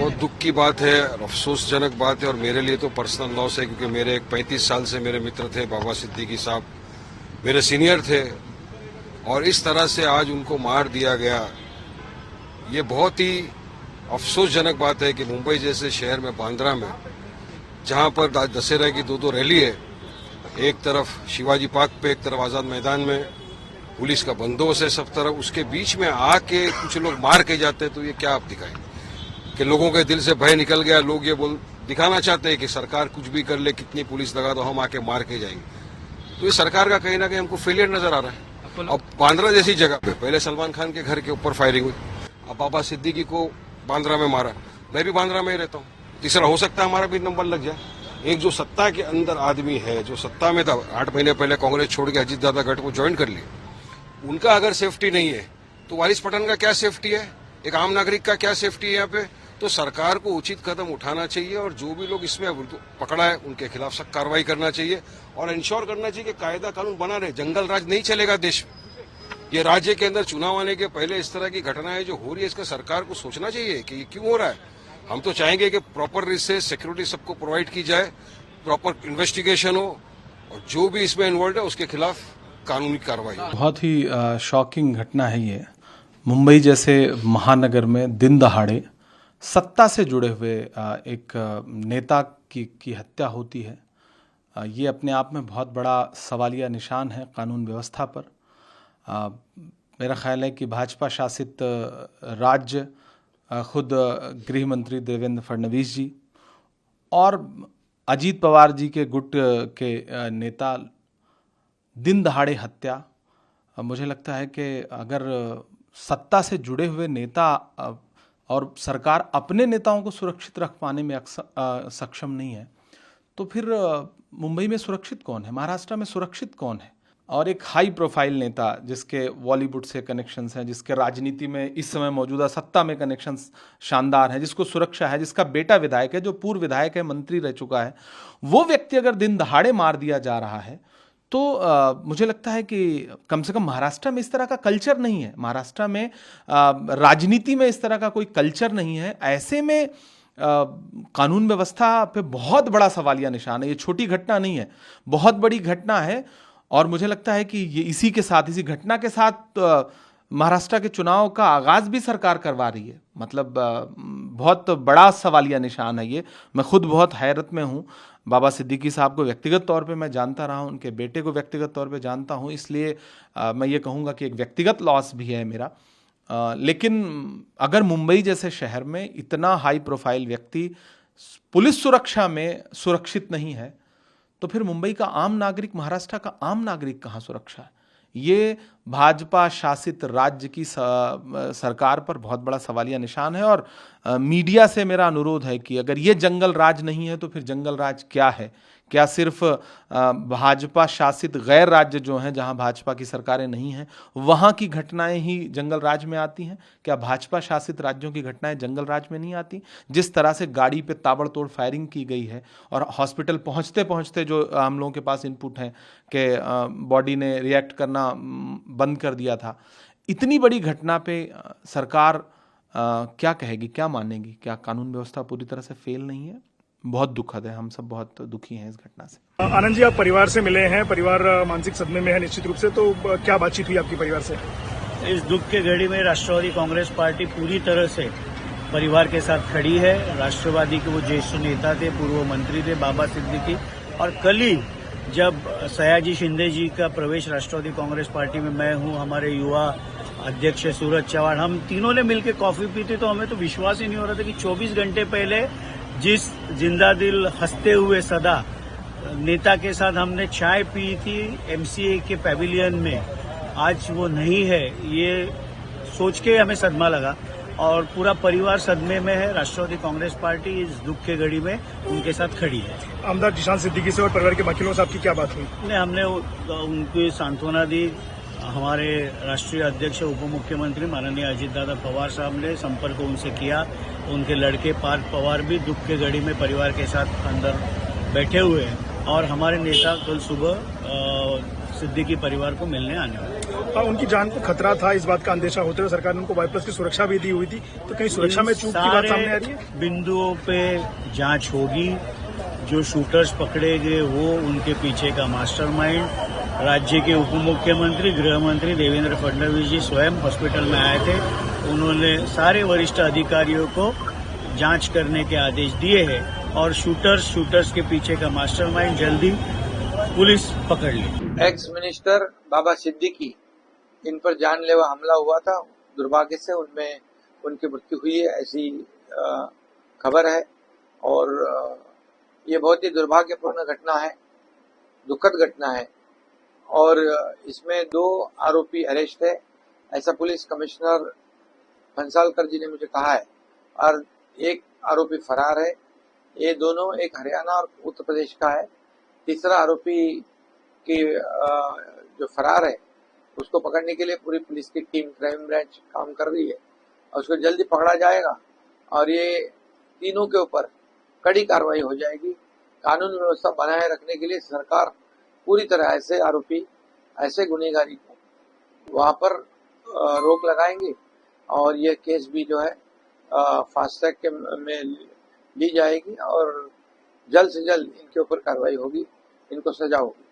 बहुत दुख की बात है, अफसोसजनक बात है और मेरे लिए तो पर्सनल लॉस है क्योंकि मेरे एक 35 साल से मेरे मित्र थे बाबा सिद्दीकी साहब, मेरे सीनियर थे और इस तरह से आज उनको मार दिया गया। ये बहुत ही अफसोसजनक बात है कि मुंबई जैसे शहर में, बांद्रा में, जहां पर दशहरा की दो रैली है, एक तरफ शिवाजी पार्क पे, एक तरफ आजाद मैदान में, पुलिस का बंदोबस्त है सब तरफ, उसके बीच में आके कुछ लोग मार के जाते हैं। तो ये क्या आप दिखाएंगे कि लोगों के दिल से भय निकल गया, लोग ये दिखाना चाहते हैं कि सरकार कुछ भी कर ले, कितनी पुलिस लगा दो, हम आके मार के जाएंगे। तो ये सरकार का कहीं ना कहीं हमको फेलियर नजर आ रहा है। अब बांद्रा जैसी जगह पे पहले सलमान खान के घर के ऊपर फायरिंग हुई, अब बाबा सिद्दीकी को बांद्रा में मारा। मैं भी बांद्रा में ही रहता हूँ, तीसरा हो सकता है हमारा भी नंबर लग जाए। एक जो सत्ता के अंदर आदमी है, जो सत्ता में था, 8 महीने पहले कांग्रेस छोड़ के अजीत दादा गठ को ज्वाइन कर लिया, उनका अगर सेफ्टी नहीं है तो वारिस पठान का क्या सेफ्टी है, एक आम नागरिक का क्या सेफ्टी है यहाँ पे। तो सरकार को उचित कदम उठाना चाहिए और जो भी लोग इसमें पकड़ा है उनके खिलाफ सख्त कार्रवाई करना चाहिए और इंश्योर करना चाहिए कि कायदा कानून बना रहे। जंगल राज नहीं चलेगा देश में। ये राज्य के अंदर चुनाव आने के पहले इस तरह की घटनाएं जो हो रही है, इसका सरकार को सोचना चाहिए कि ये क्यों हो रहा है। हम तो चाहेंगे कि प्रॉपर इससे सिक्योरिटी सबको प्रोवाइड की जाए, प्रॉपर इन्वेस्टिगेशन हो और जो भी इसमें इन्वॉल्व है उसके खिलाफ कानूनी कार्रवाई। बहुत ही शॉकिंग घटना है ये। मुंबई जैसे महानगर में दिन दहाड़े सत्ता से जुड़े हुए एक नेता की हत्या होती है। ये अपने आप में बहुत बड़ा सवालिया निशान है कानून व्यवस्था पर। मेरा ख्याल है कि भाजपा शासित राज्य, खुद गृह मंत्री देवेंद्र फडणवीस जी और अजीत पवार जी के गुट के नेता दिन दहाड़े हत्या, मुझे लगता है कि अगर सत्ता से जुड़े हुए नेता और सरकार अपने नेताओं को सुरक्षित रख पाने में सक्षम नहीं है तो फिर मुंबई में सुरक्षित कौन है, महाराष्ट्र में सुरक्षित कौन है। और एक हाई प्रोफाइल नेता जिसके बॉलीवुड से कनेक्शंस हैं, जिसके राजनीति में इस समय मौजूदा सत्ता में कनेक्शंस शानदार हैं, जिसको सुरक्षा है, जिसका बेटा विधायक है, जो पूर्व विधायक है, मंत्री रह चुका है, वो व्यक्ति अगर दिन दहाड़े मार दिया जा रहा है तो मुझे लगता है कि कम से कम महाराष्ट्र में इस तरह का कल्चर नहीं है। महाराष्ट्र में राजनीति में इस तरह का कोई कल्चर नहीं है। ऐसे में कानून व्यवस्था पे बहुत बड़ा सवालिया निशान है। ये छोटी घटना नहीं है, बहुत बड़ी घटना है और मुझे लगता है कि ये इसी घटना के साथ महाराष्ट्र के चुनाव का आगाज भी सरकार करवा रही है। मतलब बहुत बड़ा सवालिया निशान है ये। मैं खुद बहुत हैरत में हूँ। बाबा सिद्दीकी साहब को व्यक्तिगत तौर पे मैं जानता रहा हूँ, उनके बेटे को व्यक्तिगत तौर पे जानता हूँ, इसलिए मैं ये कहूँगा कि एक व्यक्तिगत लॉस भी है मेरा। लेकिन अगर मुंबई जैसे शहर में इतना हाई प्रोफाइल व्यक्ति पुलिस सुरक्षा में सुरक्षित नहीं है तो फिर मुंबई का आम नागरिक, महाराष्ट्र का आम नागरिक कहाँ सुरक्षा है। ये भाजपा शासित राज्य की सरकार पर बहुत बड़ा सवालिया निशान है और मीडिया से मेरा अनुरोध है कि अगर ये जंगल राज नहीं है तो फिर जंगल राज क्या है। क्या सिर्फ भाजपा शासित गैर राज्य जो हैं, जहां भाजपा की सरकारें नहीं हैं, वहां की घटनाएं ही जंगल राज में आती हैं? क्या भाजपा शासित राज्यों की घटनाएं जंगल राज में नहीं आती? जिस तरह से गाड़ी पे ताबड़तोड़ फायरिंग की गई है और हॉस्पिटल पहुंचते पहुंचते जो हम लोगों के पास इनपुट हैं कि बॉडी ने रिएक्ट करना बंद कर दिया था, इतनी बड़ी घटना पे सरकार क्या कहेगी, क्या मानेगी? क्या कानून व्यवस्था पूरी तरह से फेल नहीं है? बहुत दुखद है, हम सब बहुत दुखी हैं इस घटना से। आनंद जी, आप परिवार से मिले हैं, परिवार मानसिक सदमे में है निश्चित रूप से, तो क्या बातचीत हुई आपकी परिवार से? इस दुख के घड़ी में राष्ट्रवादी कांग्रेस पार्टी पूरी तरह से परिवार के साथ खड़ी है। राष्ट्रवादी के वो ज्येष्ठ नेता थे, पूर्व मंत्री थे बाबा सिद्दीकी, और कल ही जब सयाजी शिंदे जी का प्रवेश राष्ट्रवादी कांग्रेस पार्टी में मैं हूं, हमारे युवा अध्यक्ष सूरज चौहान, हम तीनों ने मिलकर कॉफी पी थी, तो हमें तो विश्वास ही नहीं हो रहा था कि 24 घंटे पहले जिस जिंदा दिल हंसते हुए सदा नेता के साथ हमने चाय पी थी एमसीए के पैविलियन में, आज वो नहीं है। ये सोच के हमें सदमा लगा और पूरा परिवार सदमे में है। राष्ट्रवादी कांग्रेस पार्टी इस दुख के घड़ी में उनके साथ खड़ी है। आमदार जिशान सिद्दीकी से और परिवार के बाकी लोगों से आपकी क्या बात हुई? हमने उनकी सांत्वना दी। हमारे राष्ट्रीय अध्यक्ष उप मुख्यमंत्री माननीय अजीत दादा पवार साहब ने संपर्क उनसे किया। उनके लड़के पार्थ पवार भी दुख के घड़ी में परिवार के साथ अंदर बैठे हुए हैं और हमारे नेता कल सुबह सिद्दीकी परिवार को मिलने आने वाले। उनकी जान को खतरा था, इस बात का अंदेशा होते हुए सरकार ने उनको वाई प्लस की सुरक्षा भी दी हुई थी, तो कहीं सुरक्षा में चूक की बात सामने आ रही है? बिंदुओं पे जांच होगी। जो शूटर्स पकड़े गए वो उनके पीछे का मास्टरमाइंड। राज्य के उप मुख्यमंत्री गृह मंत्री देवेंद्र फडणवीस जी स्वयं हॉस्पिटल में आए थे। उन्होंने सारे वरिष्ठ अधिकारियों को जांच करने के आदेश दिए हैं और शूटर्स के पीछे का मास्टरमाइंड जल्दी पुलिस पकड़ ली। एक्स मिनिस्टर बाबा सिद्दीकी, इन पर जानलेवा हमला हुआ था, दुर्भाग्य से उनमें उनकी मृत्यु हुई है, ऐसी खबर है। और ये बहुत ही दुर्भाग्यपूर्ण घटना है, दुखद घटना है। और इसमें 2 आरोपी अरेस्ट है, ऐसा पुलिस कमिश्नर भंसालकर जी ने मुझे कहा है, और एक आरोपी फरार है। ये दोनों एक हरियाणा और उत्तर प्रदेश का है। तीसरा आरोपी की जो फरार है उसको पकड़ने के लिए पूरी पुलिस की टीम क्राइम ब्रांच काम कर रही है और उसको जल्दी पकड़ा जाएगा और ये तीनों के ऊपर कड़ी कार्रवाई हो जाएगी। कानून व्यवस्था बनाए रखने के लिए सरकार पूरी तरह ऐसे आरोपी, ऐसे गुनहगारी को वहां पर रोक लगाएंगे और ये केस भी जो है फास्ट ट्रैक के में ली जाएगी और जल्द से जल्द इनके ऊपर कार्रवाई होगी, इनको सजा होगी।